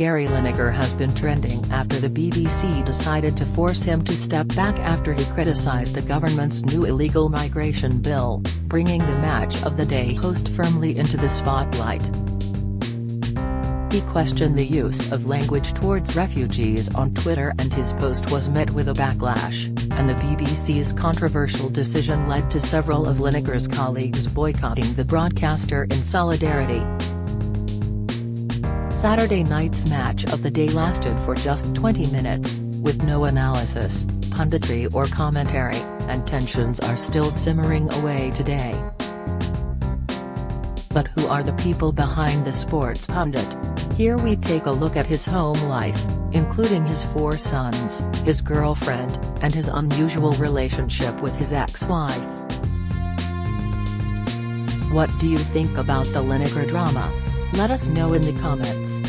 Gary Lineker has been trending after the BBC decided to force him to step back after he criticised the government's new illegal migration bill, bringing the Match of the Day host firmly into the spotlight. He questioned the use of language towards refugees on Twitter, and his post was met with a backlash, and the BBC's controversial decision led to several of Lineker's colleagues boycotting the broadcaster in solidarity. Saturday night's Match of the Day lasted for just 20 minutes, with no analysis, punditry or commentary, and tensions are still simmering away today. But who are the people behind the sports pundit? Here we take a look at his home life, including his 4 sons, his girlfriend, and his unusual relationship with his ex-wife. What do you think about the Lineker drama? Let us know in the comments.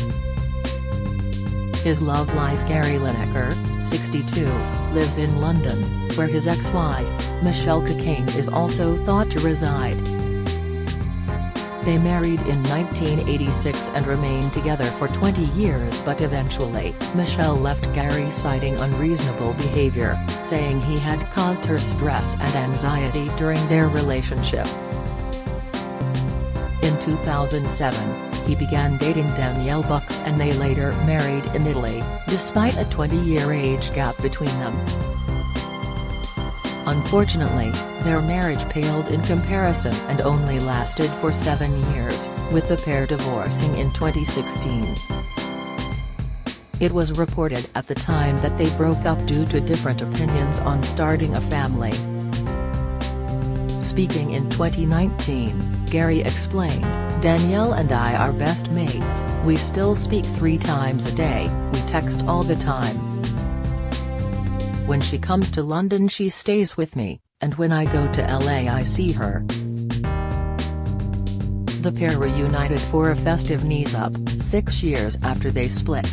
His love life. Gary Lineker, 62, lives in London, where his ex-wife, Michelle Cocaine, is also thought to reside. They married in 1986 and remained together for 20 years, but eventually, Michelle left Gary citing unreasonable behavior, saying he had caused her stress and anxiety during their relationship. In 2007, he began dating Danielle Bucks and they later married in Italy, despite a 20-year age gap between them. Unfortunately, their marriage paled in comparison and only lasted for 7 years, with the pair divorcing in 2016. It was reported at the time that they broke up due to different opinions on starting a family. Speaking in 2019, Gary explained, "Danielle and I are best mates, we still speak 3 times a day, we text all the time. When she comes to London she stays with me, and when I go to LA I see her." The pair reunited for a festive knees-up, 6 years after they split.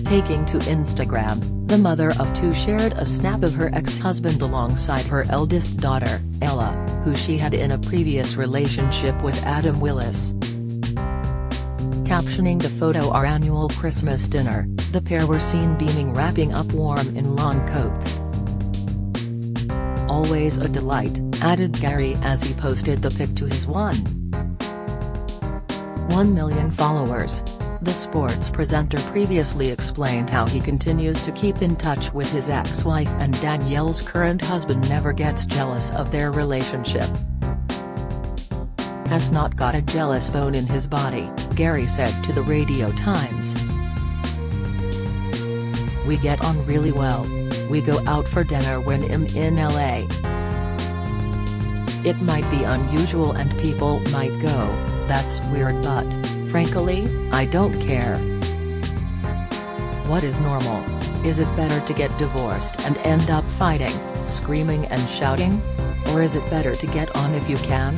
Taking to Instagram, the mother of 2 shared a snap of her ex-husband alongside her eldest daughter, Ella, who she had in a previous relationship with Adam Willis. Captioning the photo "Our annual Christmas dinner," the pair were seen beaming, wrapping up warm in long coats. "Always a delight," added Gary as he posted the pic to his 1 million followers. The sports presenter previously explained how he continues to keep in touch with his ex-wife, and Danielle's current husband never gets jealous of their relationship. "Has not got a jealous bone in his body," Gary said to the Radio Times. "We get on really well. We go out for dinner when I'm in LA. It might be unusual and people might go, 'That's weird,' but, frankly, I don't care. What is normal? Is it better to get divorced and end up fighting, screaming and shouting? Or is it better to get on if you can?"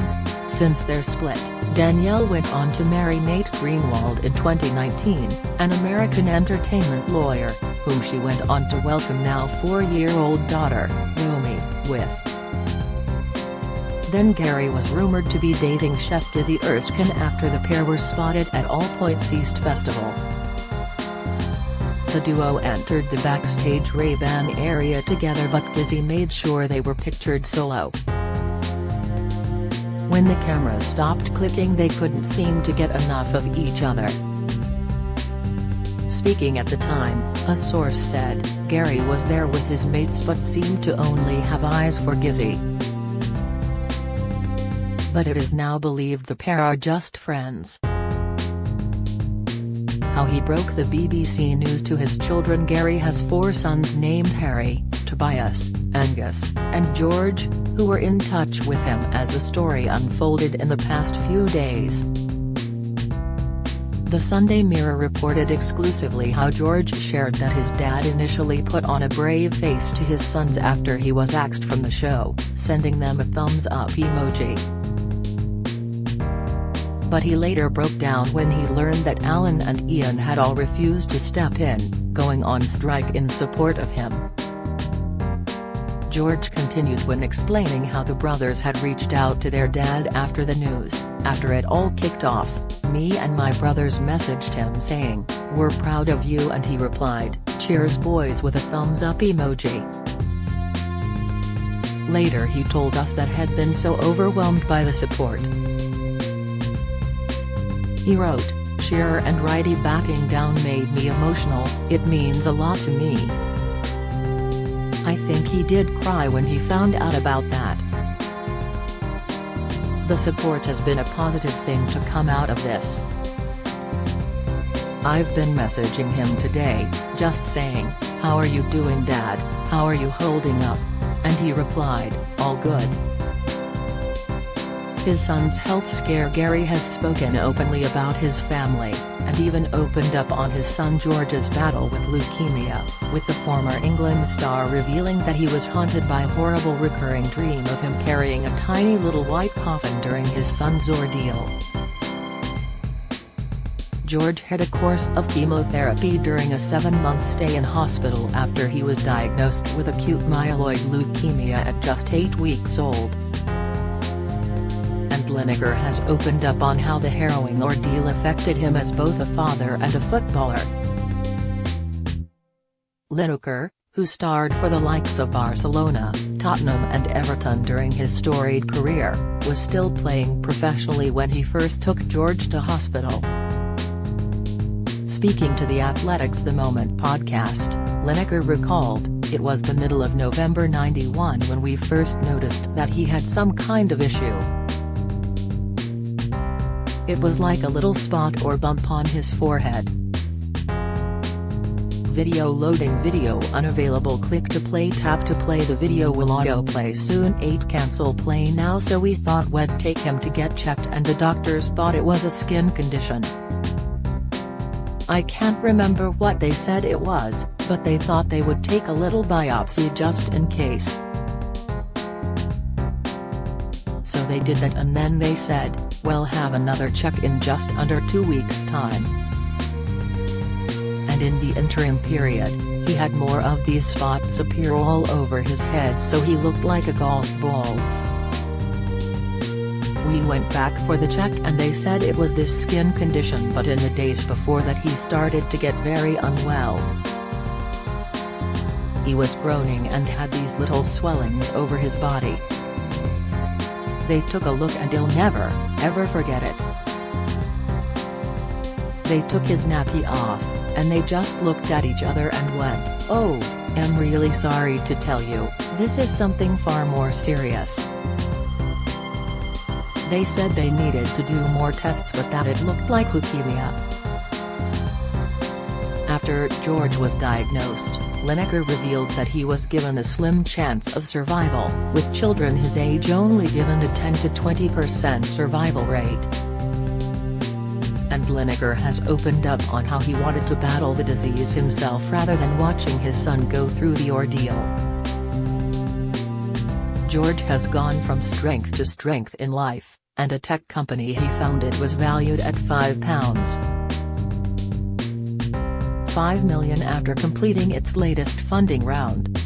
Since their split, Danielle went on to marry Nate Greenwald in 2019, an American entertainment lawyer, whom she went on to welcome now 4-year-old daughter, Romy, with. Then Gary was rumored to be dating chef Gizzy Erskine after the pair were spotted at All Points East Festival. The duo entered the backstage Ray-Ban area together, but Gizzy made sure they were pictured solo. When the cameras stopped clicking they couldn't seem to get enough of each other. Speaking at the time, a source said, Gary was there with his mates but seemed to only have eyes for Gizzy. But it is now believed the pair are just friends. How he broke the BBC news to his children. Gary has 4 sons named Harry, Tobias, Angus, and George, who were in touch with him as the story unfolded in the past few days. The Sunday Mirror reported exclusively how George shared that his dad initially put on a brave face to his sons after he was axed from the show, sending them a thumbs up emoji. But he later broke down when he learned that Alan and Ian had all refused to step in, going on strike in support of him. George continued when explaining how the brothers had reached out to their dad after the news. After it all kicked off, me and my brothers messaged him saying, "We're proud of you," and he replied, "Cheers boys," with a thumbs up emoji. Later he told us that had been so overwhelmed by the support. He wrote, "Shearer and Righty backing down made me emotional, it means a lot to me. I think he did cry when he found out about that. The support has been a positive thing to come out of this. I've been messaging him today, just saying, 'How are you doing Dad, how are you holding up?' And he replied, 'All good.'" His son's health scare. Gary has spoken openly about his family, and even opened up on his son George's battle with leukemia, with the former England star revealing that he was haunted by a horrible recurring dream of him carrying a tiny little white coffin during his son's ordeal. George had a course of chemotherapy during a 7-month stay in hospital after he was diagnosed with acute myeloid leukemia at just 8 weeks old. And Lineker has opened up on how the harrowing ordeal affected him as both a father and a footballer. Lineker, who starred for the likes of Barcelona, Tottenham and Everton during his storied career, was still playing professionally when he first took George to hospital. Speaking to the Athletics The Moment podcast, Lineker recalled, "It was the middle of November '91 when we first noticed that he had some kind of issue. It was like a little spot or bump on his forehead. Video loading. Video unavailable. Click to play. Tap to play. The video will autoplay soon. 8 Cancel play now." So we thought we'd take him to get checked and the doctors thought it was a skin condition. I can't remember what they said it was, but they thought they would take a little biopsy just in case. So they did that and then they said, "We'll have another check in just under 2 weeks' time." And in the interim period, he had more of these spots appear all over his head so he looked like a golf ball. We went back for the check and they said it was this skin condition, but in the days before that he started to get very unwell. He was groaning and had these little swellings over his body. They took a look and he'll never, ever forget it. They took his nappy off, and they just looked at each other and went, "Oh, I'm really sorry to tell you, this is something far more serious." They said they needed to do more tests but that it looked like leukemia. After George was diagnosed, Lineker revealed that he was given a slim chance of survival, with children his age only given a 10 to 20% survival rate. And Lineker has opened up on how he wanted to battle the disease himself rather than watching his son go through the ordeal. George has gone from strength to strength in life, and a tech company he founded was valued at £5 million after completing its latest funding round.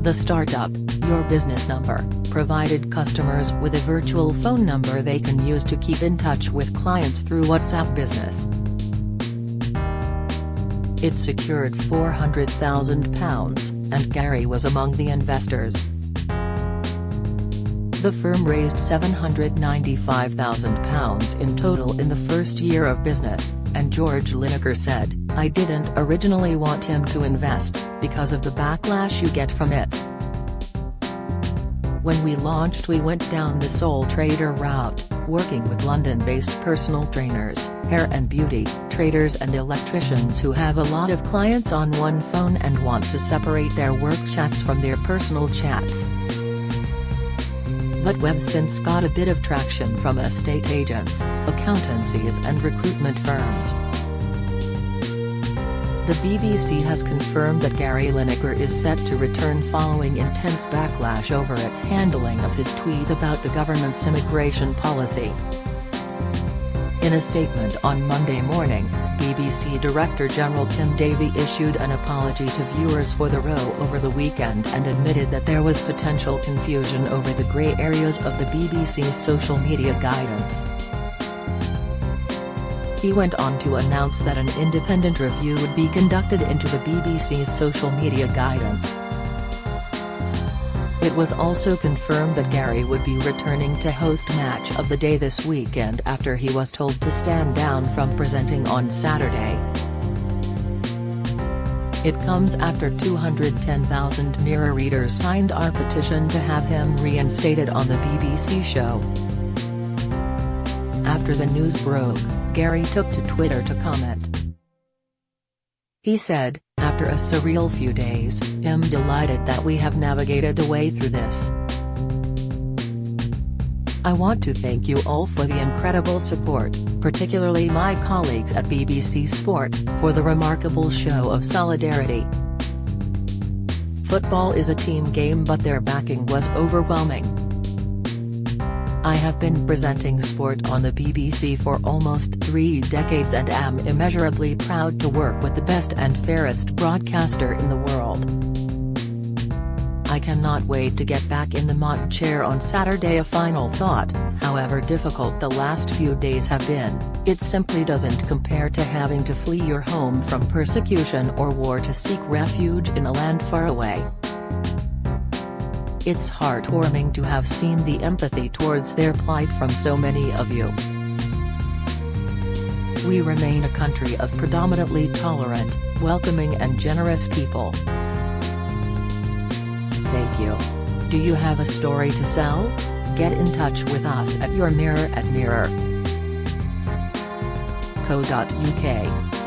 The startup, Your Business Number, provided customers with a virtual phone number they can use to keep in touch with clients through WhatsApp Business. It secured £400,000, and Gary was among the investors. The firm raised £795,000 in total in the first year of business, and George Lineker said, "I didn't originally want him to invest, because of the backlash you get from it. When we launched we went down the sole trader route, working with London-based personal trainers, hair and beauty, traders and electricians who have a lot of clients on one phone and want to separate their work chats from their personal chats. But we've since got a bit of traction from estate agents, accountancies and recruitment firms." The BBC has confirmed that Gary Lineker is set to return following intense backlash over its handling of his tweet about the government's immigration policy. In a statement on Monday morning, BBC Director General Tim Davie issued an apology to viewers for the row over the weekend and admitted that there was potential confusion over the grey areas of the BBC's social media guidance. He went on to announce that an independent review would be conducted into the BBC's social media guidance. It was also confirmed that Gary would be returning to host Match of the Day this weekend after he was told to stand down from presenting on Saturday. It comes after 210,000 Mirror readers signed our petition to have him reinstated on the BBC show. After the news broke, Gary took to Twitter to comment. He said, "After a surreal few days, I'm delighted that we have navigated the way through this. I want to thank you all for the incredible support, particularly my colleagues at BBC Sport, for the remarkable show of solidarity. Football is a team game, but their backing was overwhelming. I have been presenting sport on the BBC for almost 3 decades and am immeasurably proud to work with the best and fairest broadcaster in the world. I cannot wait to get back in the Mott chair on Saturday." A final thought: however difficult the last few days have been, it simply doesn't compare to having to flee your home from persecution or war to seek refuge in a land far away. It's heartwarming to have seen the empathy towards their plight from so many of you. We remain a country of predominantly tolerant, welcoming and generous people. Thank you. Do you have a story to sell? Get in touch with us at your mirror@mirror.co.uk.